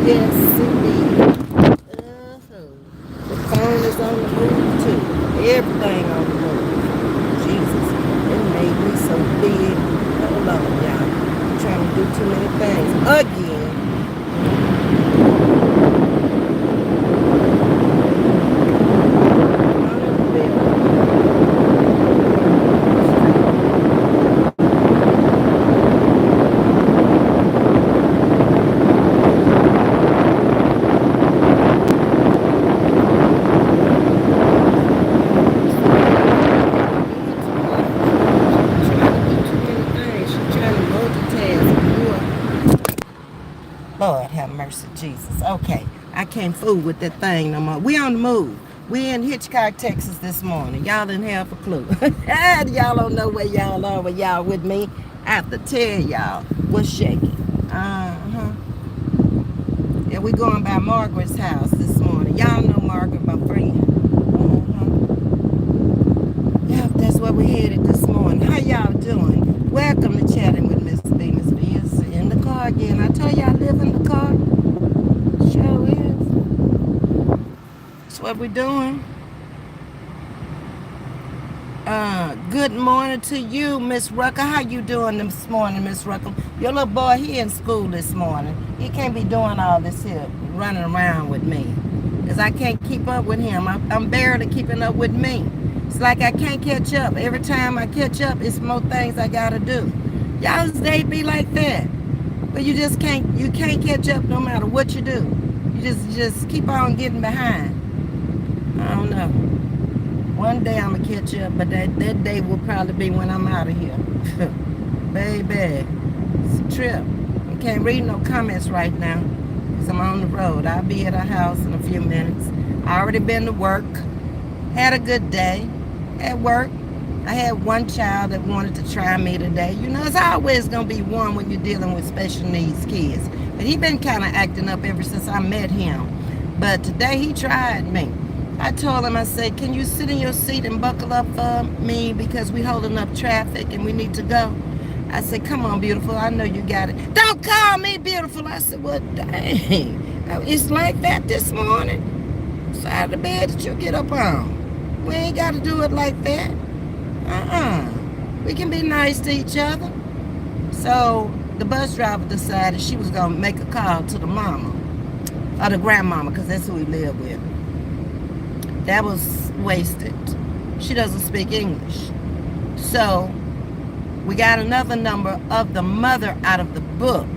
Yes, indeed. The phone is on the move too. Everything on the move. Jesus, it made me so big. Hold on, y'all. I'm trying to do too many things again. Lord have mercy, Jesus. Okay, I can't fool with that thing no more. We on the move. We in Hitchcock, Texas this morning. Y'all didn't have a clue. Y'all don't know where y'all are, but y'all with me. I have to tell y'all what's shaking. Uh-huh. Yeah, we going by Margaret's house this morning. Y'all know Margaret, my friend. Uh-huh. Yeah, that's where we headed this morning. How y'all doing? Welcome to Chatting with Ms.V. Ms.V is in the car again. I told you I live in the car. Sure is. That's what we're doing. Good morning to you, Miss Rucker. How you doing this morning, Miss Rucker? Your little boy, he in school this morning. He can't be doing all this here, running around with me. Because I can't keep up with him. I'm barely keeping up with me. It's like I can't catch up. Every time I catch up, it's more things I got to do. Y'all's day be like that. But you can't catch up no matter what you do. You just keep on getting behind. I don't know. One day I'm going to catch up, but that day will probably be when I'm out of here. Baby, it's a trip. I can't read no comments right now because I'm on the road. I'll be at our house in a few minutes. I already been to work. Had a good day at work. I had one child that wanted to try me today. You know, it's always going to be one when you're dealing with special needs kids. But he been kind of acting up ever since I met him. But today he tried me. I told him, I said, can you sit in your seat and buckle up for me because we holding up traffic and we need to go? I said, come on, beautiful. I know you got it. Don't call me beautiful. I said, well, dang. It's like that this morning. Side of the bed that you get up on. We ain't got to do it like that. We can be nice to each other. So the bus driver decided she was going to make a call to the mama, or the grandmama, because that's who we live with. That was wasted. She doesn't speak English. So we got another number of the mother out of the book.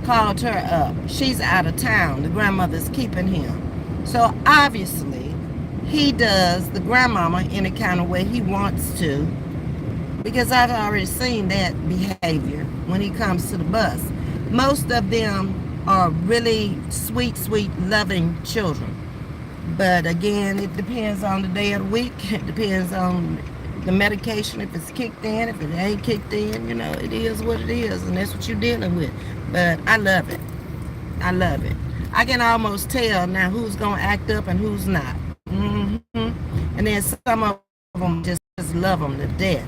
Called her up. She's out of town. The grandmother's keeping him. So obviously he does the grandmama any kind of way he wants to, because I've already seen that behavior when he comes to the bus. Most of them are really sweet, loving children. But again, it depends on the day of the week. It depends on the medication, if it's kicked in. If it ain't kicked in, you know, it is what it is. And that's what you're dealing with. But I love it. I love it. I can almost tell now who's going to act up and who's not. And then some of them just love them to death.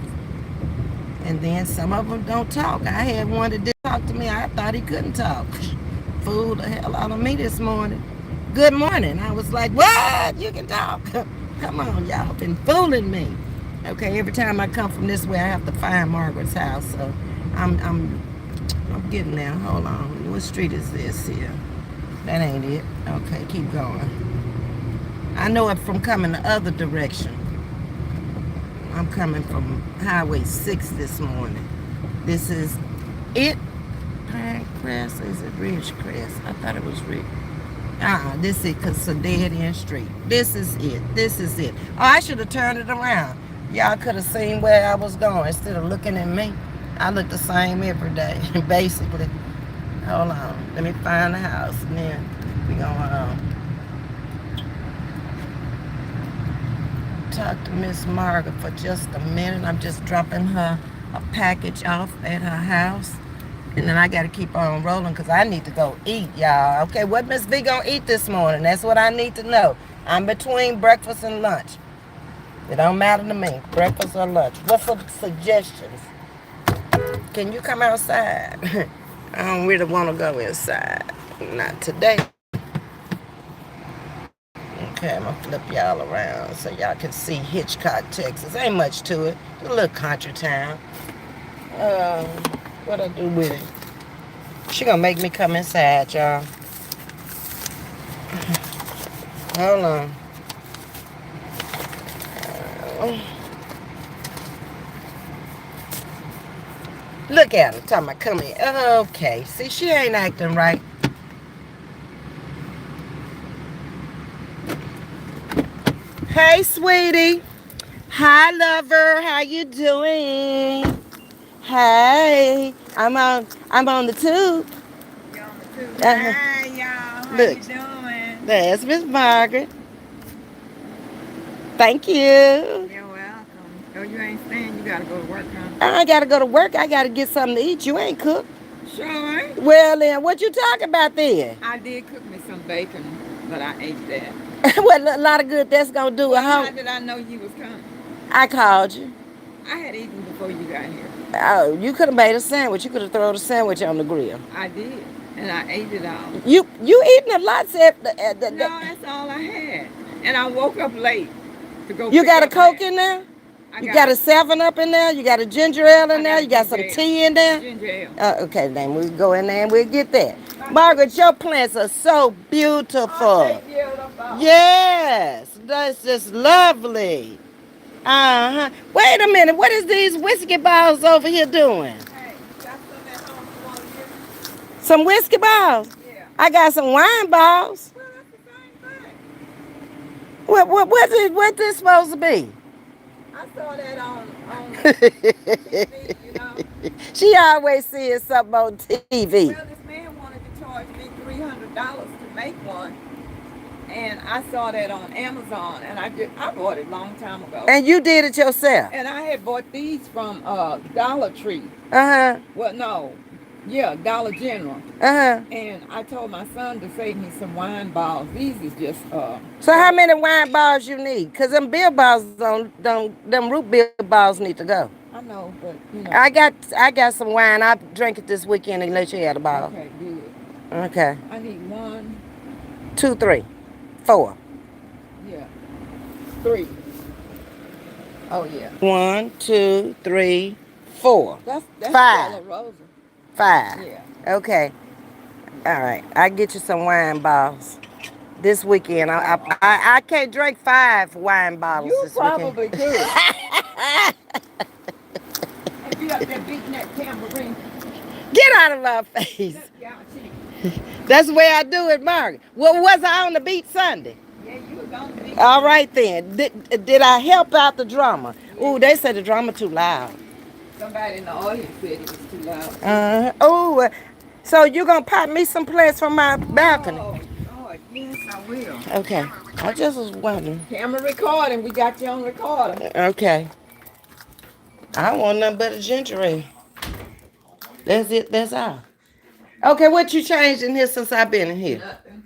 And then some of them don't talk. I had one that didn't talk to me. I thought he couldn't talk. Fooled the hell out of me this morning. Good morning. I was like, what? You can talk. Come on, y'all been fooling me. Okay, every time I come from this way, I have to find Margaret's house. So I'm getting there. Hold on. What street is this here? That ain't it. Okay, keep going. I know it from coming the other direction. I'm coming from Highway 6 this morning. This is it. Pinecrest? Is it Ridgecrest? I thought it was Ridge. This is it, because it's a dead-end street. This is it. This is it. Oh, I should have turned it around. Y'all could have seen where I was going instead of looking at me. I look the same every day, basically. Hold on. Let me find the house, and then we're going to talk to Miss Margaret for just a minute. I'm just dropping her a package off at her house. And then I got to keep on rolling because I need to go eat, y'all. Okay, what Miss V gonna eat this morning? That's what I need to know. I'm between breakfast and lunch. It don't matter to me, breakfast or lunch. What's some suggestions? Can you come outside? I don't really want to go inside. Not today. Okay, I'm gonna flip y'all around so y'all can see Hitchcock, Texas. Ain't much to it. A little country town. Um, what I do with it? She gonna make me come inside, y'all. Hold on. Look at her, talking about come here. Okay, see, she ain't acting right. Hey, sweetie. Hi, lover. How you doing? Hey, I'm on the tube. You on the tube? Uh, Hi, y'all. How look, you doing? there's Miss Margaret. Thank you. You're welcome. Oh, you ain't staying. You gotta go to work, huh? I gotta go to work. I gotta get something to eat. You ain't cooked. Sure. Well, then, what you talking about then? I did cook me some bacon, but I ate that. Well, a lot of good that's gonna do at Well, how home. did I know you was coming? I called you. I had eaten before you got here. Oh, you could have made a sandwich. You could have thrown a sandwich on the grill. I did, and I ate it all. You eating a lot, Seth. No, that's all I had. And I woke up late to go You pick got a up Coke Matt. in there? I You got got a 7 Up in there? You got a ginger ale in I there? got a You got ginger some ale. tea in there? Ginger ale. Okay, then we'll go in there and we'll get that. Okay. Margaret, your plants are so Aren't they beautiful. beautiful? Yes, that's just lovely. Uh-huh. Wait a minute. What is these whiskey balls over here doing? Hey, you got some at home you want to use? Some whiskey balls? Yeah. I got some wine balls. Well, that's the same thing. What this supposed to be? I saw that on TV, you know. She always seeing something on TV. Well, this man wanted to charge me $300 to make one, and I saw that on Amazon, and I bought it a long time ago. And you did it yourself. And I had bought these from Dollar Tree. Uh-huh. Well, no, yeah, Dollar General. Uh-huh. And I told my son to save me some wine balls. These is just So how many wine balls you need? Cause them beer balls don't them root beer balls need to go. I know, but you know. I got some wine. I drank it this weekend and let you have a bottle. Okay, good. Okay. I need one, 2, 3, 4. yeah, three. Oh yeah. 1, 2, 3, 4. That's Five. Stella Rosa. 5. Yeah. Okay. All right. I get you some wine bottles this weekend. I can't drink 5 wine bottles You this weekend. probably could. If you up there beating that tambourine, Get out of my face. let me out cheek. That's the way I do it, Margaret. Well, was I on the beat Sunday? Yeah, you was on the beat. All right then. Did I help out the drama? Yeah. Ooh, they said the drama too loud. Somebody in the audience said it was too loud. So you gonna pop me some plants from my balcony? Oh, Lord, yes, I will. Okay. I just was wondering. Camera recording. We got you on recorder. Okay. I don't want nothing but a ginger ale. That's it. That's all. Okay, what you changed in here since I've been in here? Nothing.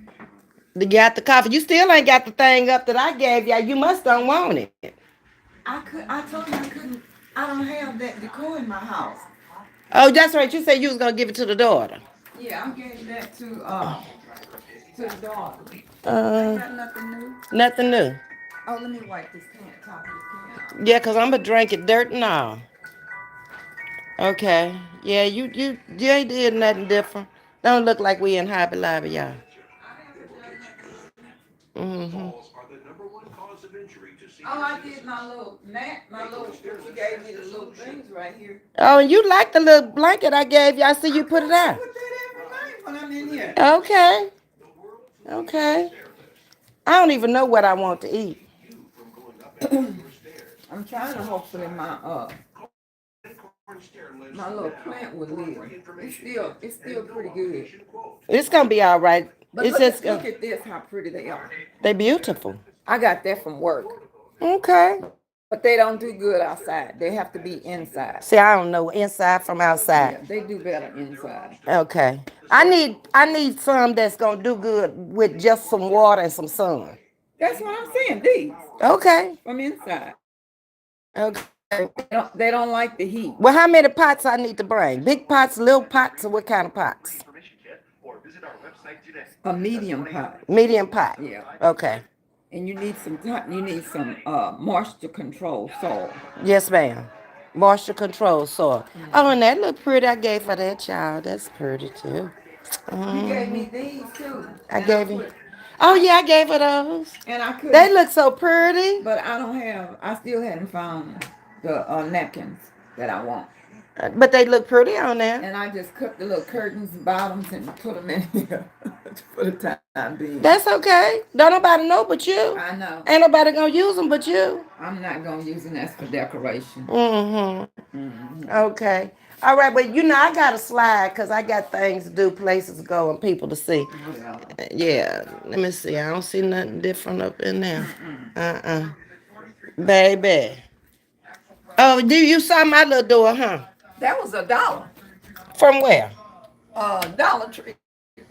You got the coffee. You still ain't got the thing up that I gave y'all. You must don't want it. I told you I couldn't. I don't have that decor in my house. Oh, that's right. You said you was gonna give it to the daughter. Yeah, I gave that to the daughter. Uh, Ain't got nothing new. nothing new. Oh, let me wipe this top of this can. Yeah, cause I'm gonna drink it dirt and all. Okay. Yeah, you ain't did nothing different. Don't look like we in Hobby Lobby, y'all. Mm-hmm. Oh, I did my little mat, my little. You gave me the little things right here. Oh, and you like the little blanket I gave you. I see you put it I out. put that every night when I'm in here. Okay. Okay. I don't even know what I want to eat. I'm trying to hopefully my little plant would live. It's still pretty good. It's gonna be all right. But It's look just at look at this, how pretty they are. they beautiful. I got that from work. Okay. But they don't do good outside. They have to be inside. See, I don't know inside from outside. Yeah, they do better inside. Okay. I need some that's gonna do good with just some water and some sun. That's what I'm saying. These Okay. from inside. Okay. They don't like the heat. Well, how many pots I need to bring? Big pots, little pots, or what kind of pots? A medium pot. Medium pot. Yeah. Okay. And you need some moisture control soil. Yes, ma'am. Moisture control soil. Oh, and that look pretty. I gave for that child. That's pretty too. You gave me Mhm. these too. I And I gave you. put Oh yeah, I gave her those. and I They couldn't look so pretty. but I don't have I still hadn't found the napkins that I want. But they look pretty on there. And I just cut the little curtains bottoms and put them in here for the time being. That's okay. Don't nobody know but you. I know. Ain't nobody gonna use them but you. I'm not gonna use them as for decoration. Okay. All right, but I got to slide because I got things to do, places to go, and people to see. Whatever. Yeah. Let me see. I don't see nothing different up in there. Uh-uh. Baby. Oh, you saw my little door, huh? That was $1. From where? Dollar Tree.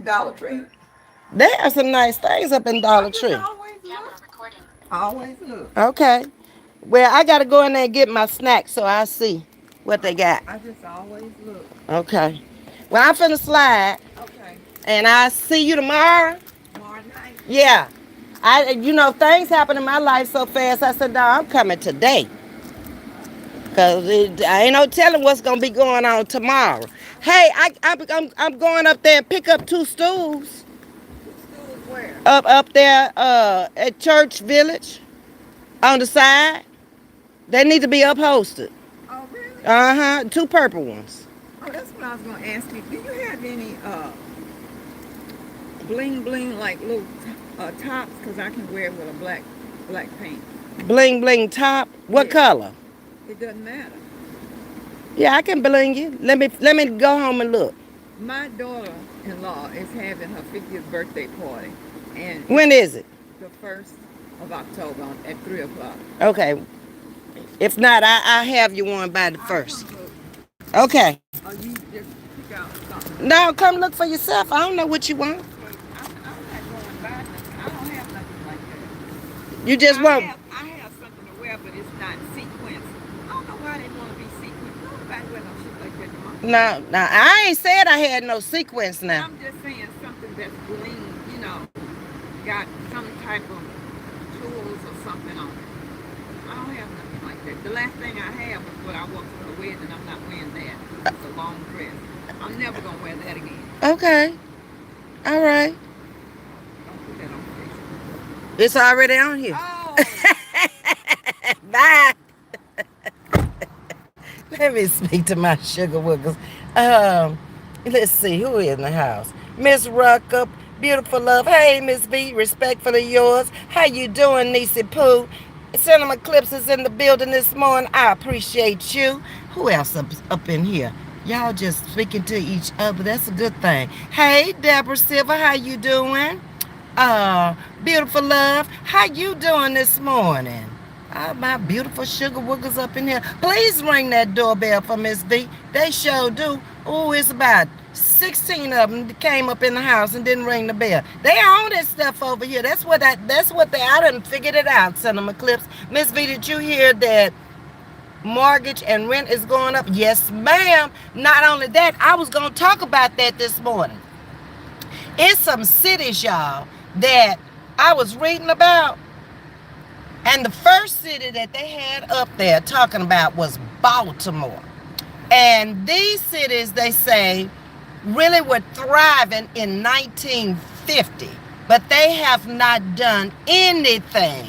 Dollar Tree. There are some nice things up in I Dollar just Tree. always look. Always look. Okay. Well, I got to go in there and get my snacks so I see what they got. I just always look. Okay. Well, I'm finna slide, Okay. and I'll see you tomorrow. Tomorrow night. Yeah. Things happen in my life so fast. I said, no, I'm coming today. Because I ain't no telling what's going to be going on tomorrow. Hey, I'm going up there and pick up 2 stools Schools where? up there at Church Village on the side. They need to be upholstered. Oh, really? Uh-huh. 2 purple ones. Oh, that's what I was gonna ask you. Do you have any bling bling like little tops? Cause I can wear it with a black paint. Bling bling top. What Yeah. color? It doesn't matter. Yeah, I can bling you. Let me go home and look. My daughter-in-law is having her 50th birthday party, and When it's is it? the 1st of October at 3 o'clock. Okay. If not, I have you one by the I first. come look. Okay. Or you just pick out something. No, come look for yourself. I don't know what you want. I'm not going by nothing. I don't have nothing like that. You just want. I have something to wear, but it's not sequins. I don't know why they want to be sequins. Nobody wear no shit like that tomorrow. No, I ain't said I had no sequence now. I'm just saying something that's bling, got some type of tools or something on it. I don't have nothing like that. The last thing I had was what I wore for the wedding. I'm not wearing that. It's a long dress. I'm never gonna wear that again. Okay. All right. Don't put that on Facebook. It's already on here. Oh, Bye. Let me speak to my sugar woogers. Let's see who is in the house. Miss Rucker, beautiful love. Hey, Ms.V, respectfully yours. How you doing, Niecy Pooh? Cinema Clips is in the building this morning. I appreciate you. Who else up in here? Y'all just speaking to each other. That's a good thing. Hey, Deborah Silver, how you doing? Beautiful love, how you doing this morning? My beautiful sugar woogers up in here. Please ring that doorbell for Miss V. They sure do. Oh, it's about 16 of them that came up in the house and didn't ring the bell. They own that stuff over here. I done figured it out, Cinema Clips. Miss V, did you hear that mortgage and rent is going up? Yes, ma'am. Not only that, I was going to talk about that this morning. It's some cities, y'all, that I was reading about. And the first city that they had up there talking about was Baltimore. And these cities, they say, really were thriving in 1950. But they have not done anything,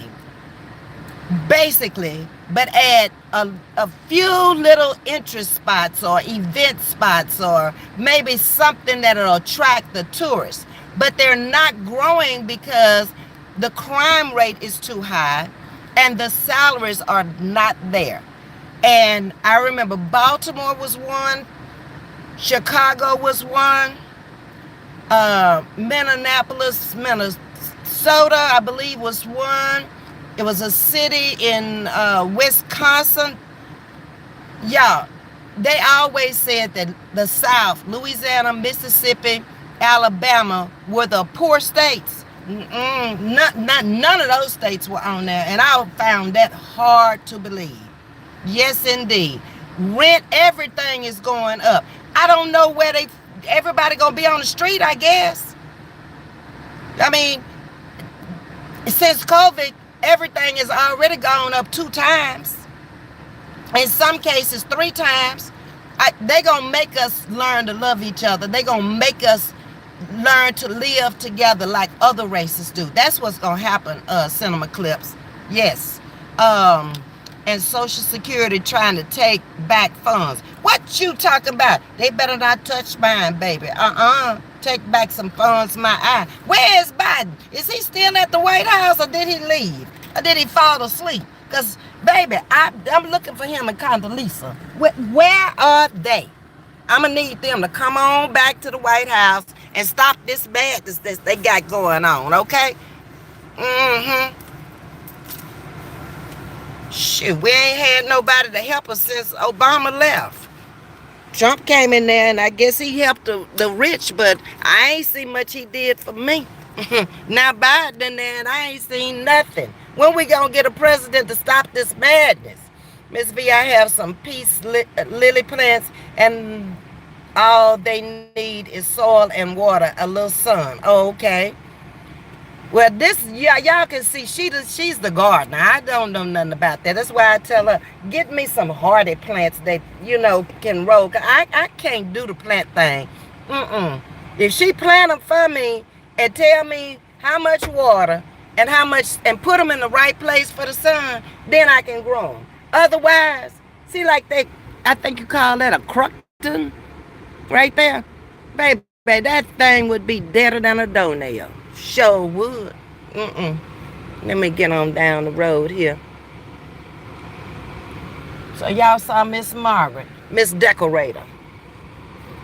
basically, but add a few little interest spots or event spots or maybe something that'll attract the tourists. But they're not growing because the crime rate is too high and the salaries are not there. And I remember Baltimore was one, Chicago was one, Minneapolis, Minnesota, I believe, was one. It was a city in Wisconsin. Yeah, they always said that the South, Louisiana, Mississippi, Alabama, were the poor states. None of those states were on there, and I found that hard to believe. Yes, indeed. Rent, everything is going up. I don't know where everybody gonna be on the street, I guess. I mean, since COVID, everything has already gone up 2 times. In some cases, 3 times. They gonna make us learn to love each other. They gonna make us learn to live together like other races do. That's what's gonna happen, Cinema Clips. Yes. Um, and Social Security trying to take back funds. What you talking about? They better not touch mine, baby. Take back some funds, my eye. Where is Biden? Is he still at the White House, or did he leave? Or did he fall asleep? Because, baby, I'm looking for him and Condoleezza. Where are they? I'm going to need them to come on back to the White House and stop this madness that they got going on, okay? Mm-hmm. Shoot, we ain't had nobody to help us since Obama left. Trump came in there, and I guess he helped the rich, but I ain't seen much he did for me. Now Biden in there, and I ain't seen nothing. When we gonna get a president to stop this madness? Ms.V, I have some peace lily plants, and all they need is soil and water, a little sun. Oh, okay. Well, this, yeah, y'all can see she's the gardener. I don't know nothing about that. That's why I tell her, get me some hardy plants that, can roll. I can't do the plant thing. If she plant them for me and tell me how much water and put them in the right place for the sun, then I can grow them. Otherwise, see, like I think you call that a Cruckton right there. Baby, that thing would be deader than a doornail. Sure would. Let me get on down the road here. So y'all saw Miss Margaret, Miss Decorator,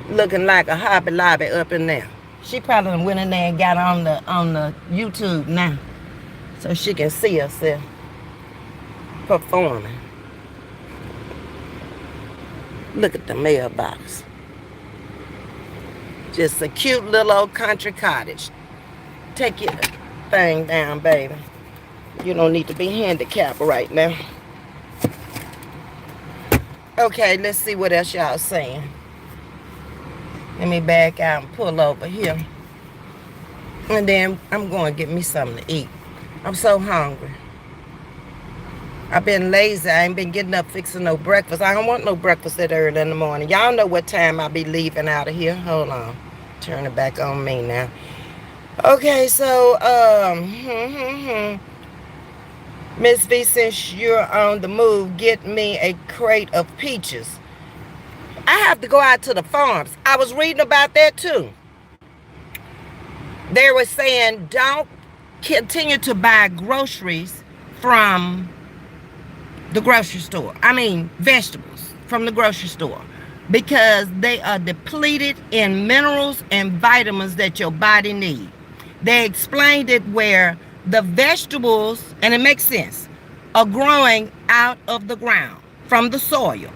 looking like a Hobby Lobby up in there. She probably went in there and got on the YouTube now, so she can see herself performing. Look at the mailbox. Just a cute little old country cottage. Take your thing down, baby. You don't need to be handicapped right now. Okay, let's see what else y'all saying. Let me back out and pull over here. And then I'm going to get me something to eat. I'm so hungry. I've been lazy. I ain't been getting up fixing no breakfast. I don't want no breakfast that early in the morning. Y'all know what time I'll be leaving out of here. Hold on. Turn it back on me now. Okay, so, Ms.V, since you're on the move, get me a crate of peaches. I have to go out to the farms. I was reading about that too. They were saying don't continue to buy groceries from the grocery store. I mean, vegetables from the grocery store, because they are depleted in minerals and vitamins that your body needs. They explained it where the vegetables, and it makes sense, are growing out of the ground from the soil.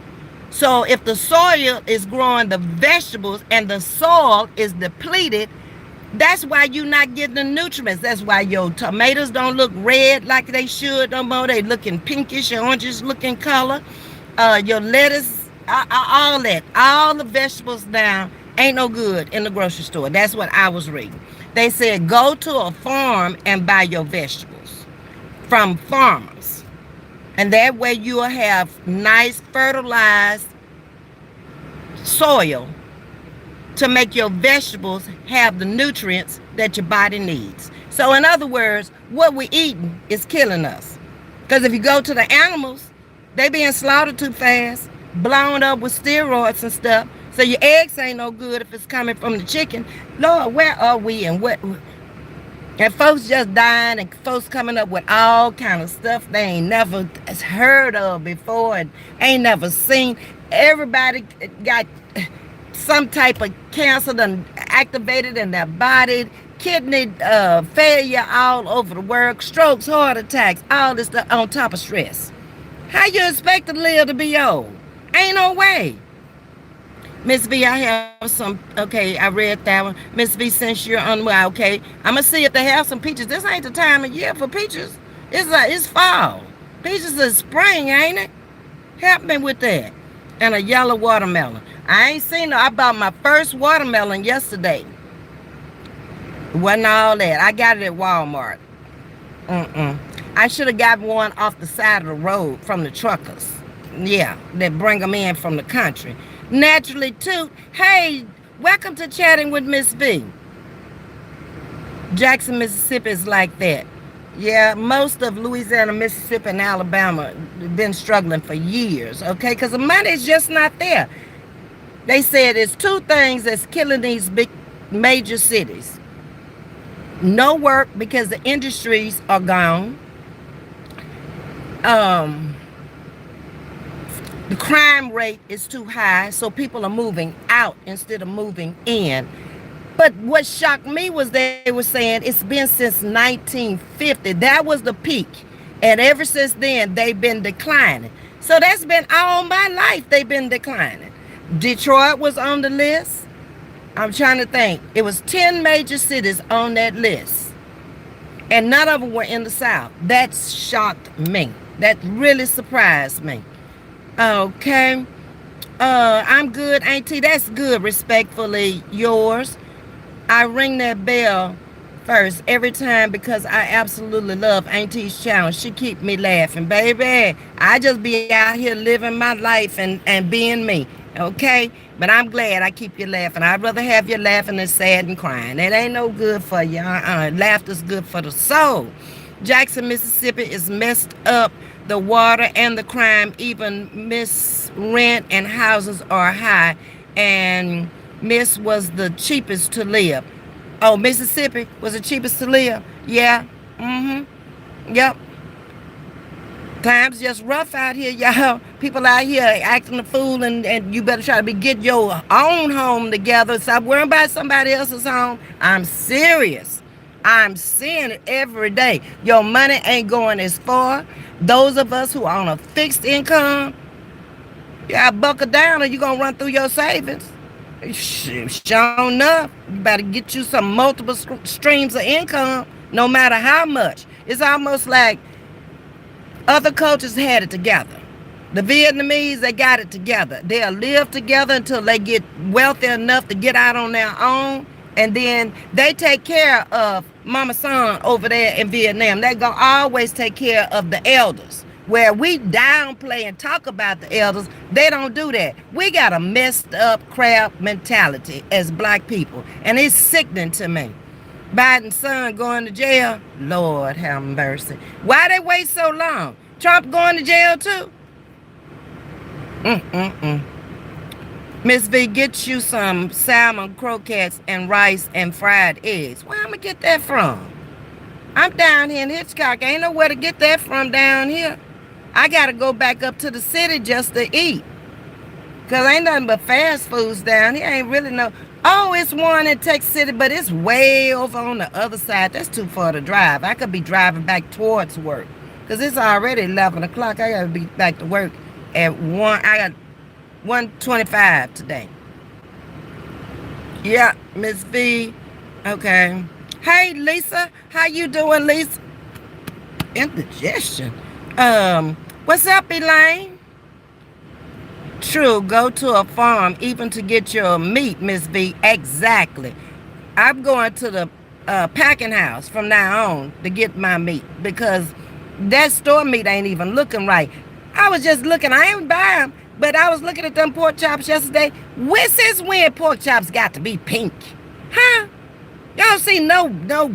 So if the soil is growing the vegetables and the soil is depleted, that's why you're not getting the nutrients. That's why your tomatoes don't look red like they should no more. They looking pinkish, orangish looking color. Your lettuce, all that, all the vegetables now ain't no good in the grocery store. That's what I was reading. They said go to a farm and buy your vegetables from farmers. And that way you'll have nice fertilized soil to make your vegetables have the nutrients that your body needs. So in other words, what we're eating is killing us. Because if you go to the animals, they being slaughtered too fast, blown up with steroids and stuff. So your eggs ain't no good if it's coming from the chicken. Lord, where are we and what? And folks just dying, and folks coming up with all kind of stuff they ain't never heard of before and ain't never seen. Everybody got some type of cancer done activated in their body, kidney failure all over the world, strokes, heart attacks, all this stuff on top of stress. How you expect to live to be old? Ain't no way. Ms.V, I have some, okay, I read that one. Ms.V, since you're on, well, okay, I'm going to see if they have some peaches. This ain't the time of year for peaches. It's fall. Peaches is spring, ain't it? Help me with that. And a yellow watermelon. I ain't seen no, I bought my first watermelon yesterday. Wasn't all that. I got it at Walmart. Mm-mm. I should have got one off the side of the road from the truckers. Yeah, that bring them in from the country. Naturally, too. Hey, welcome to Chatting with Miss V. Jackson, Mississippi is like that. Yeah, most of Louisiana, Mississippi, and Alabama been struggling for years, okay? Because the money's just not there. They said it's two things that's killing these big major cities. No work because the industries are gone. Um, the crime rate is too high, so people are moving out instead of moving in. But what shocked me was they were saying it's been since 1950. That was the peak. And ever since then, they've been declining. So that's been all my life, they've been declining. Detroit was on the list. I'm trying to think. It was 10 major cities on that list. And none of them were in the South. That shocked me. That really surprised me. Okay. I'm good, Auntie. That's good. Respectfully yours. I ring that bell first every time because I absolutely love Auntie's channel. She keep me laughing, baby. I just be out here living my life and being me, okay? But I'm glad I keep you laughing. I'd rather have you laughing than sad and crying. It ain't no good for you. Laughter's good for the soul. Jackson, Mississippi is messed up. The water and the crime, even miss rent and houses are high. And Miss was the cheapest to live. Oh, Mississippi was the cheapest to live. Yeah. Yep. Times just rough out here, y'all. People out here acting a fool, and you better try to get your own home together. Stop worrying about somebody else's home. I'm serious. I'm seeing it every day. Your money ain't going as far. Those of us who are on a fixed income, you gotta buckle down or you're gonna run through your savings. Sure enough, you better get you some multiple streams of income, no matter how much. It's almost like other cultures had it together. The Vietnamese, they got it together. They'll live together until they get wealthy enough to get out on their own. And then they take care of Mama Son over there in Vietnam. They're going to always take care of the elders. Where we downplay and talk about the elders, they don't do that. We got a messed up crab mentality as black people. And it's sickening to me. Biden's son going to jail. Lord have mercy. Why they wait so long? Trump going to jail too? Ms. V, get you some salmon croquettes and rice and fried eggs. Where I'm going to get that from? I'm down here in Hitchcock. Ain't nowhere to get that from down here. I got to go back up to the city just to eat. Because ain't nothing but fast foods down here. Ain't really no... Oh, it's one in Texas City, but it's way over on the other side. That's too far to drive. I could be driving back towards work. Because it's already 11 o'clock. I got to be back to work at 1. I got 1:25 today. Yeah, Ms. V. Okay. Hey, Lisa. How you doing, Lisa? Indigestion. What's up, Elaine? True, go to a farm even to get your meat, Ms. V. Exactly. I'm going to the packing house from now on to get my meat because that store meat ain't even looking right. I was just looking. I ain't buying them, but I was looking at them pork chops yesterday. Since when pork chops got to be pink? Huh? Y'all see no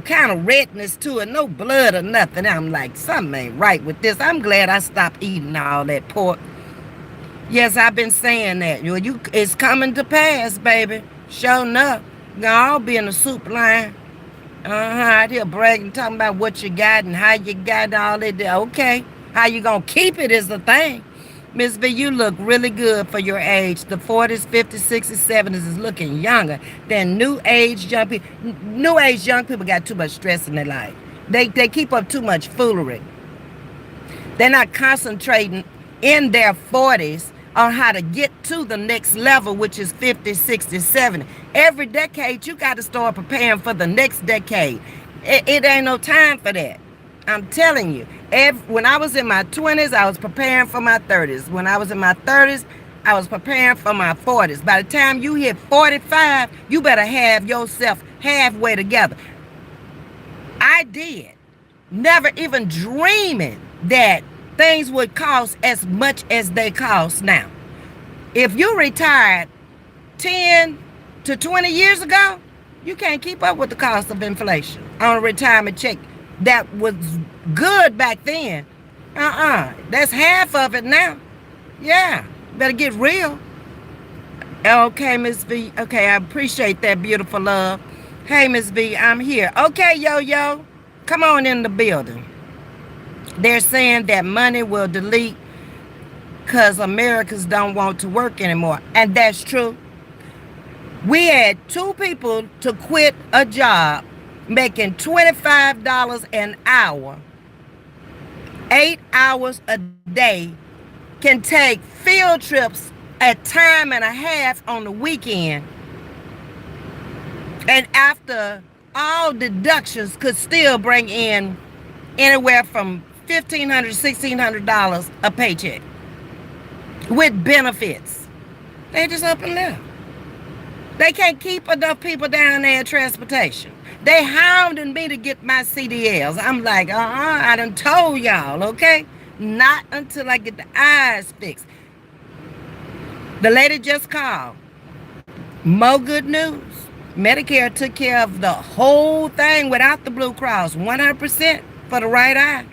kind of redness to it, no blood or nothing. I'm like, something ain't right with this. I'm glad I stopped eating all that pork. Yes, I've been saying that. It's coming to pass, baby. Sure enough. I'll be in the soup line. Out here bragging, talking about what you got and how you got all that. Okay. How you gonna keep it is the thing. Ms. V, you look really good for your age. The 40s, 50s, 60s, 70s is looking younger than new age young people. New age young people got too much stress in their life. They keep up too much foolery. They're not concentrating in their 40s on how to get to the next level, which is 50, 60, 70. Every decade, you got to start preparing for the next decade. It ain't no time for that. I'm telling you. When I was in my 20s, I was preparing for my 30s. When I was in my 30s, I was preparing for my 40s. By the time you hit 45, you better have yourself halfway together. I did. Never even dreaming that things would cost as much as they cost now. If you retired 10 to 20 years ago, you can't keep up with the cost of inflation on a retirement check that was good back then. That's half of it now. Yeah, better get real. Okay, Ms. V. Okay, I appreciate that, beautiful love. Hey, Ms. V, I'm here. Okay, yo, come on in the building. They're saying that money will delete because Americans don't want to work anymore. And that's true. We had two people to quit a job making $25 an hour, 8 hours a day, can take field trips a time and a half on the weekend, and after all deductions could still bring in anywhere from $1,500 to $1,600 a paycheck with benefits. They just up and left. They can't keep enough people down there in transportation. They hounding me to get my CDLs. I'm like, I done told y'all, okay? Not until I get the eyes fixed. The lady just called. More good news. Medicare took care of the whole thing without the Blue Cross, 100% for the right eye.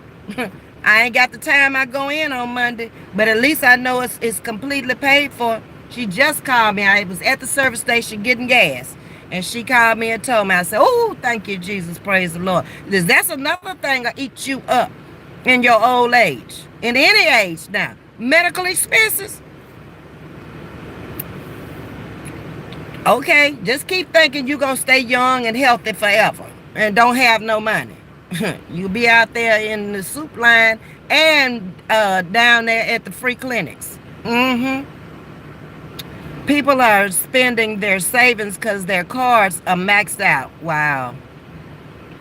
I ain't got the time I go in on Monday, but at least I know it's completely paid for. She just called me. I was at the service station getting gas, and she called me and told me. I said, oh, thank you, Jesus, praise the Lord. That's another thing that eats you up in your old age, in any age now. Medical expenses. Okay, just keep thinking you're going to stay young and healthy forever and don't have no money. You'll be out there in the soup line and down there at the free clinics. People are spending their savings because their cards are maxed out. Wow.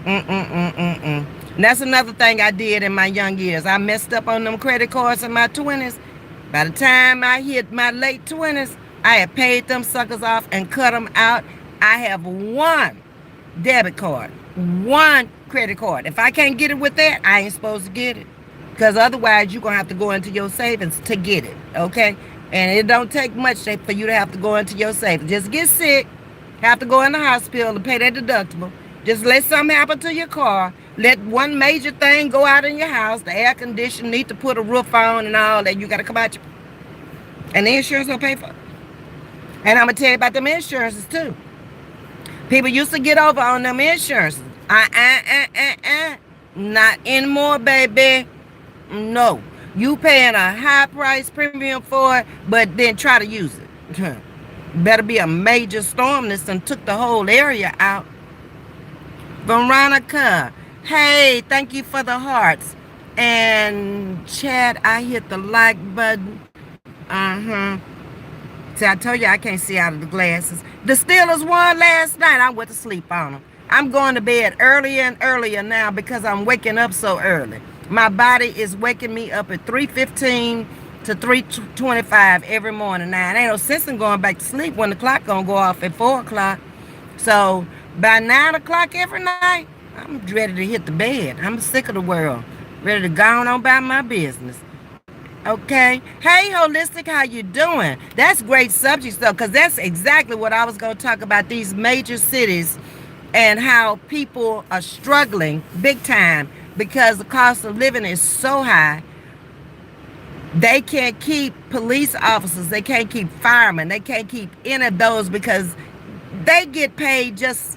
And that's another thing I did in my young years. I messed up on them credit cards in my 20s. By the time I hit my late 20s, I had paid them suckers off and cut them out. I have one debit card, one credit card. If I can't get it with that, I ain't supposed to get it. Because otherwise, you're going to have to go into your savings to get it, okay? And it don't take much for you to have to go into your savings. Just get sick, have to go in the hospital to pay that deductible. Just let something happen to your car. Let one major thing go out in your house. The air conditioner need to put a roof on and all that. You got to come out. And the insurance will pay for it. And I'm going to tell you about them insurances too. People used to get over on them insurances. Not anymore, baby. No. You paying a high price premium for it, but then try to use it. Better be a major storm that done took the whole area out. Veronica, hey, thank you for the hearts. And Chad, I hit the like button. See, I told you I can't see out of the glasses. The Steelers won last night. I went to sleep on them. I'm going to bed earlier and earlier now because I'm waking up so early. My body is waking me up at 3:15 to 3:25 every morning now. It ain't no sense in going back to sleep when the clock gonna go off at 4 o'clock. So by 9 o'clock every night, I'm ready to hit the bed. I'm sick of the world. Ready to go on about my business. Okay. Hey, Holistic, how you doing? That's great subjects, though, because that's exactly what I was going to talk about, these major cities and how people are struggling big time because the cost of living is so high. They can't keep police officers. They can't keep firemen. They can't keep any of those because they get paid just,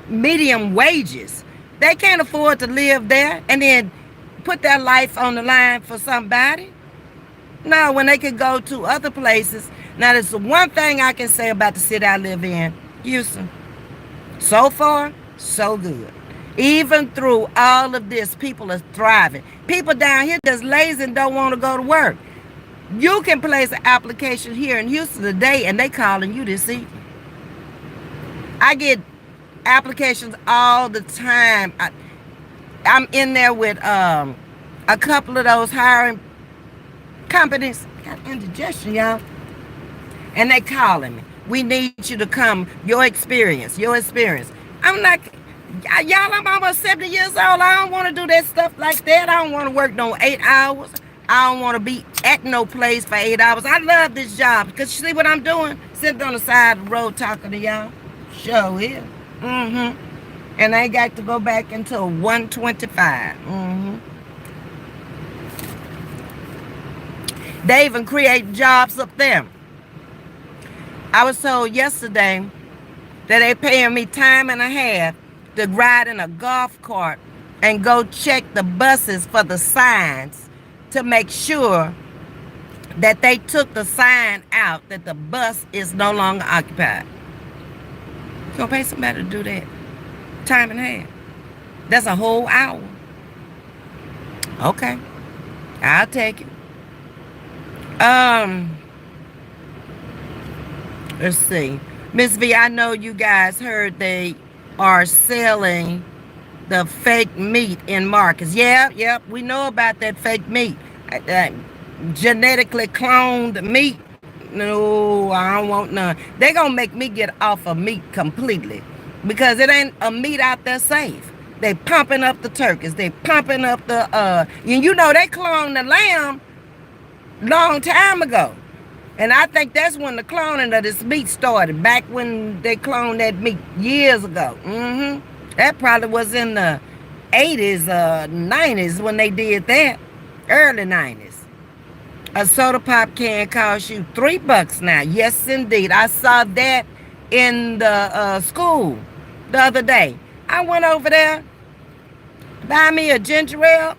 medium wages. They can't afford to live there and then put their life on the line for somebody. No, when they can go to other places. Now, there's the one thing I can say about the city I live in, Houston. So far, so good. Even through all of this, people are thriving. People down here that's lazy and don't want to go to work. You can place an application here in Houston today, and they calling you this evening. I get applications all the time. I'm in there with a couple of those hiring companies. Got indigestion, y'all. And they calling me. We need you to come. Your experience. I'm like, Y'all, I'm almost 70 years old. I don't want to do that stuff like that. I don't want to work no 8 hours. I don't want to be at no place for 8 hours. I love this job because you see what I'm doing? Sitting on the side of the road talking to y'all. Sure is. Mm-hmm. And I got to go back until 125. Mm-hmm. They even create jobs up there. I was told yesterday that they paying me time and a half to ride in a golf cart and go check the buses for the signs to make sure that they took the sign out that the bus is no longer occupied. You gonna pay somebody to do that? Time and a half. That's a whole hour. Okay, I'll take it. Um, let's see. Ms.V, I know you guys heard they are selling the fake meat in markets. Yeah, we know about that fake meat. Genetically cloned meat. No, I don't want none. They gonna make me get off of meat completely because it ain't a meat out there safe. They pumping up the turkeys. They pumping up the and you know they cloned the lamb long time ago. And I think that's when the cloning of this meat started, back when they cloned that meat years ago. That probably was in the 80s, 90s when they did that, early 90s. A soda pop can costs you $3 now. Yes, indeed. I saw that in the school the other day. I went over there, buy me a ginger ale,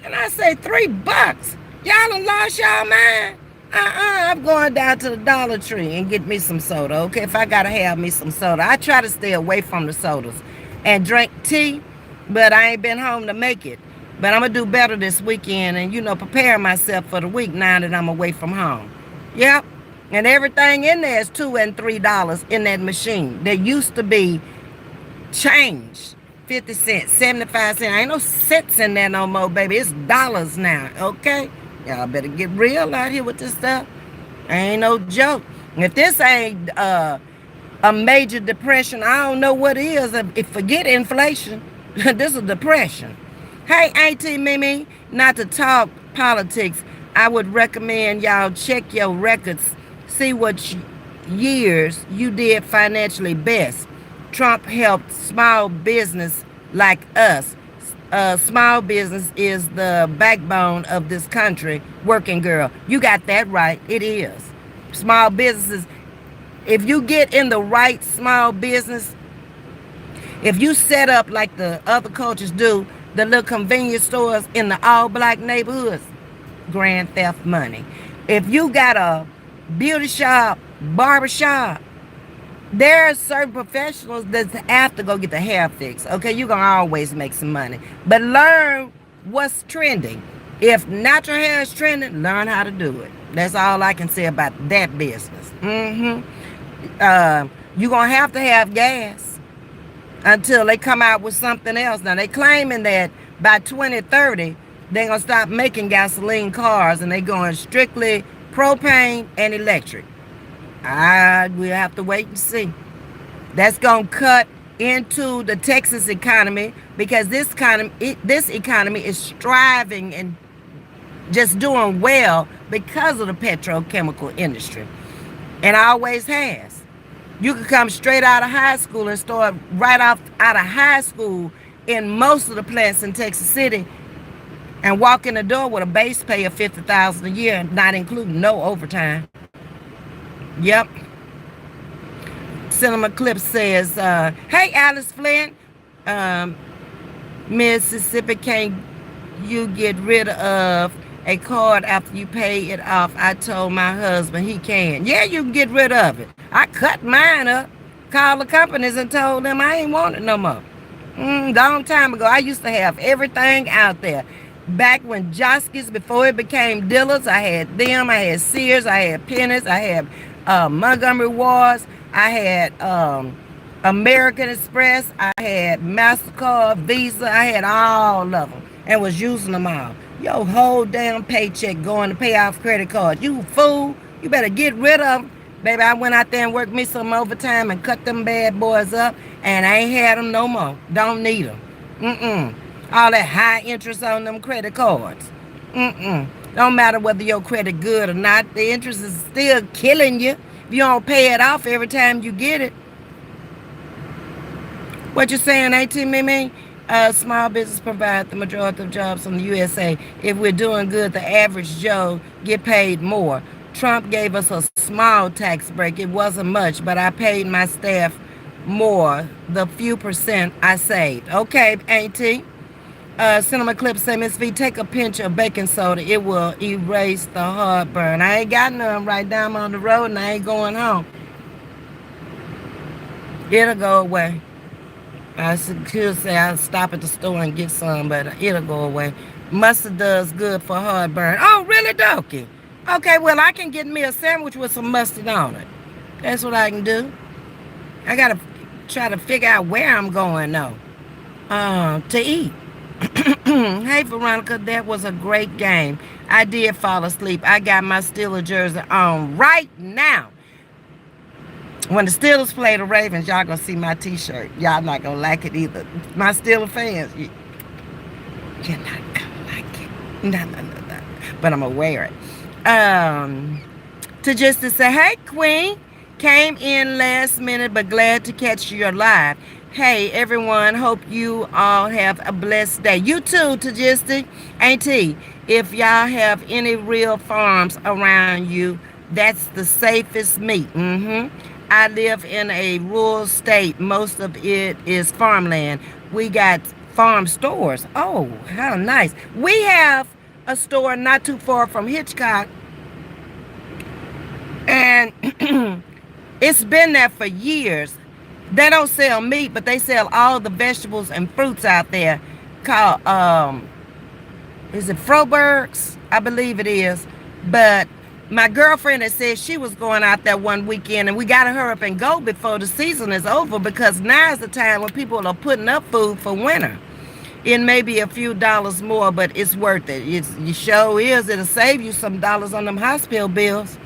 and I say $3. Y'all done lost y'all mind. I'm going down to the Dollar Tree and get me some soda, okay? If I gotta have me some soda. I try to stay away from the sodas and drink tea, but I ain't been home to make it. But I'm gonna do better this weekend and, prepare myself for the week now that I'm away from home. Yep. And everything in there is $2 and $3 in that machine. There used to be change. 50 cents, 75 cents. Ain't no cents in there no more, baby. It's dollars now, okay? Y'all better get real out here with this stuff. Ain't no joke. If this ain't a major depression, I don't know what is. If forget inflation, this is depression. Hey, Auntie Mimi, not to talk politics, I would recommend y'all check your records, see what years you did financially best. Trump helped small business like us. Small business is the backbone of this country, working girl. You got that right. It is. Small businesses, if you get in the right small business, if you set up like the other cultures do, the little convenience stores in the all black neighborhoods, grand theft money. If you got a beauty shop, barber shop, there are certain professionals that have to go get the hair fixed. Okay, you're going to always make some money. But learn what's trending. If natural hair is trending, learn how to do it. That's all I can say about that business. You're going to have gas until they come out with something else. Now, they claiming that by 2030, they're going to stop making gasoline cars and they're going strictly propane and electric. We'll have to wait and see. That's going to cut into the Texas economy because this economy is striving and just doing well because of the petrochemical industry. And always has. You can come straight out of high school and start right out of high school in most of the plants in Texas City and walk in the door with a base pay of $50,000 a year, not including no overtime. Yep. Cinema Clip says, hey, Alice Flint, Mississippi, can you get rid of a card after you pay it off? I told my husband he can. Yeah, you can get rid of it. I cut mine up, called the companies and told them I ain't want it no more. Long time ago, I used to have everything out there. Back when Joskies, before it became Dillard's, I had them, I had Sears, I had Penny's, I had Montgomery Ward's, I had American Express, I had MasterCard, Visa, I had all of them and was using them all. Your whole damn paycheck going to pay off credit cards. You fool, you better get rid of them. Baby, I went out there and worked me some overtime and cut them bad boys up, and I ain't had them no more. Don't need them. Mm-mm. All that high interest on them credit cards. Mm-mm. Don't matter whether your credit good or not. The interest is still killing you. If you don't pay it off every time you get it. What you saying, 18 Mimi? Small business provide the majority of jobs in the USA. If we're doing good, the average Joe get paid more. Trump gave us a small tax break. It wasn't much, but I paid my staff more. The few percent I saved. Okay, Auntie. Cinema Clip say, Ms.V, take a pinch of baking soda. It will erase the heartburn. I ain't got none right down on the road and I ain't going home. It'll go away. I could say I'll stop at the store and get some, but it'll go away. Mustard does good for heartburn. Oh, really, Dokie? Okay, well, I can get me a sandwich with some mustard on it. That's what I can do. I got to try to figure out where I'm going, though, to eat. Hey, Veronica, that was a great game. I did fall asleep. I got my Steelers jersey on right now. When the Steelers play the Ravens, y'all gonna see my t-shirt. Y'all not gonna like it either. My Steelers fans, you're not gonna like it. No. But I'm gonna wear it. To just to say, hey, Queen. Came in last minute, but glad to catch you live. Hey, everyone. Hope you all have a blessed day. You too, Tagistic. Auntie, if y'all have any real farms around you, that's the safest meat. I live in a rural state. Most of it is farmland. We got farm stores. Oh, how nice. We have a store not too far from Hitchcock. And it's been there for years. They don't sell meat, but they sell all the vegetables and fruits out there called, is it Froberg's? I believe it is. But my girlfriend had said she was going out there one weekend, and we got to hurry up and go before the season is over, because now is the time when people are putting up food for winter. It may be a few dollars more, but it's worth it. It sure is. It'll save you some dollars on them hospital bills.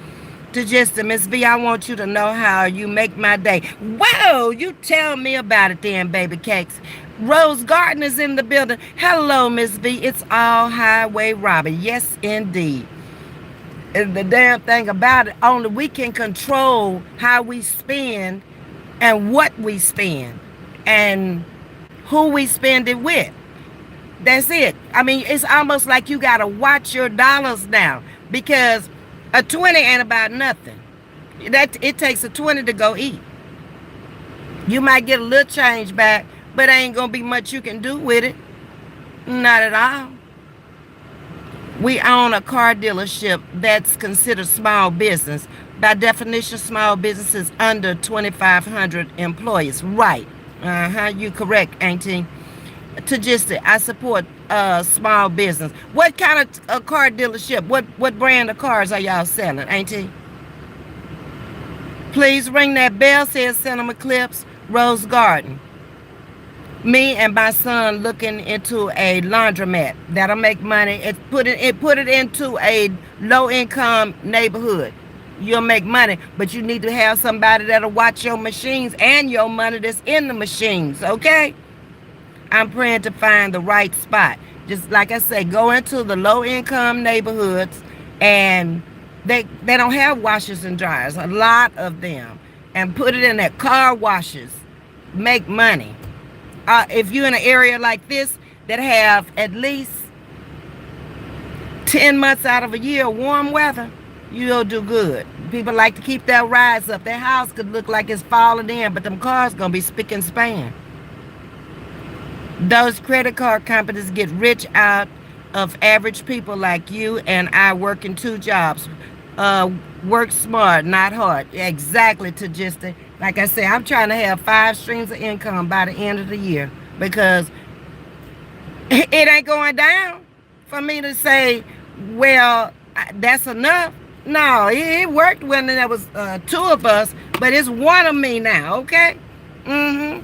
To just Ms.V, I want you to know how you make my day. Whoa, you tell me about it then, baby cakes. Rose Garden is in the building. Hello, Ms.V. It's all Highway Robin. Yes, indeed. And the damn thing about it, only we can control how we spend and what we spend and who we spend it with. That's it. I mean, it's almost like you got to watch your dollars now, because a 20 ain't about nothing. It takes a 20 to go eat. You might get a little change back, but ain't going to be much you can do with it. Not at all. We own a car dealership that's considered small business. By definition, small business is under 2,500 employees. Right. You correct, Auntie. Tagistic, I support small business. What kind of a car dealership? What brand of cars are y'all selling, Auntie? Please ring that bell, says Cinema Clips, Rose Garden. Me and my son looking into a laundromat that'll make money. It put it into a low-income neighborhood. You'll make money, but you need to have somebody that'll watch your machines and your money that's in the machines, okay? I'm praying to find the right spot. Just like I say, go into the low-income neighborhoods, and they don't have washers and dryers, a lot of them, and put it in their car washes. Make money. If you're in an area like this that have at least 10 months out of a year warm weather, you'll do good. People like to keep their rides up. Their house could look like it's falling in, but them cars gonna be spick and span. Those credit card companies get rich out of average people like you and I working 2 jobs. Work smart, not hard. Exactly, to just, like I said, I'm trying to have 5 streams of income by the end of the year, because it ain't going down for me to say, well, that's enough. No, it worked when there was 2 of us, but it's 1 of me now, okay? I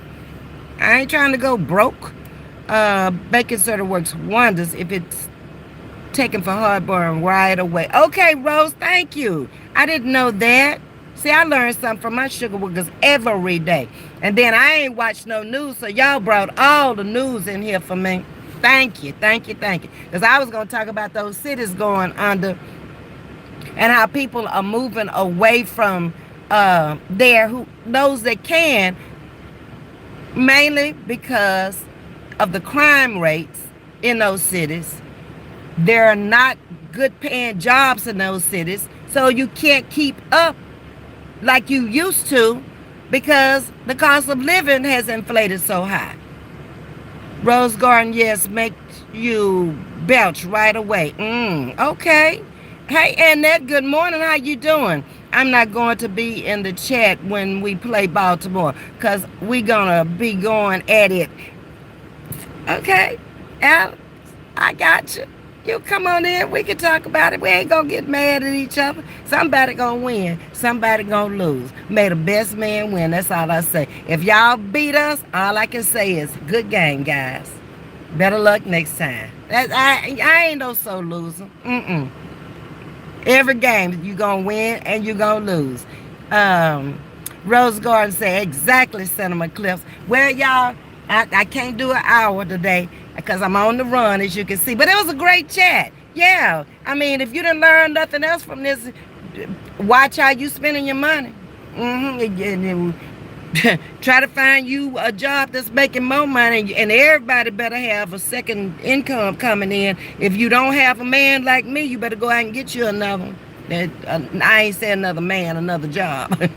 ain't trying to go broke. Baking soda works wonders if it's taken for heartburn right away. Okay, Rose, thank you. I didn't know that. See, I learned something from my sugar workers every day. And then I ain't watched no news, so y'all brought all the news in here for me. Thank you, thank you, thank you. Because I was going to talk about those cities going under and how people are moving away from there, who those that can, mainly because of the crime rates in those cities. There are not good paying jobs in those cities, so you can't keep up like you used to because the cost of living has inflated so high. Rose Garden, yes, makes you belch right away. Okay. Hey, Annette, good morning. How you doing? I'm not going to be in the chat when we play Baltimore because we going to be going at it. Okay, Alex, I got you. You come on in. We can talk about it. We ain't going to get mad at each other. Somebody going to win. Somebody going to lose. May the best man win. That's all I say. If y'all beat us, all I can say is good game, guys. Better luck next time. I ain't no so loser. Every game you gonna win and you gonna lose. Rose Garden said exactly, Cinnamon Cliffs. Well, y'all, I can't do an hour today because I'm on the run, as you can see. But it was a great chat. Yeah, I mean, if you didn't learn nothing else from this, watch how you spending your money. Try to find you a job that's making more money, and everybody better have a second income coming in. If you don't have a man like me, you better go out and get you another one. I ain't saying another man, another job.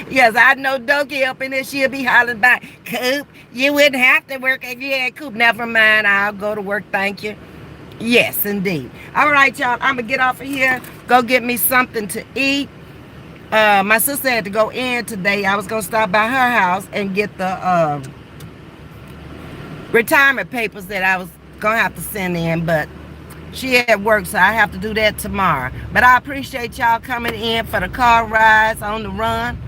Yes, I know Doki up in there, she'll be hollering back, Coop, you wouldn't have to work if you had Coop. Never mind, I'll go to work, thank you. Yes, indeed. All right, y'all, I'm going to get off of here, go get me something to eat. My sister had to go in today. I was going to stop by her house and get the retirement papers that I was going to have to send in, but she at work, so I have to do that tomorrow. But I appreciate y'all coming in for the car rides on the run.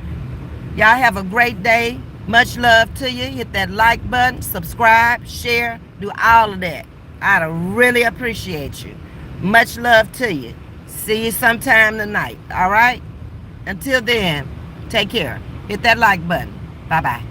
Y'all have a great day. Much love to you. Hit that like button, subscribe, share, do all of that. I'd really appreciate you. Much love to you. See you sometime tonight, all right? Until then, take care. Hit that like button. Bye-bye.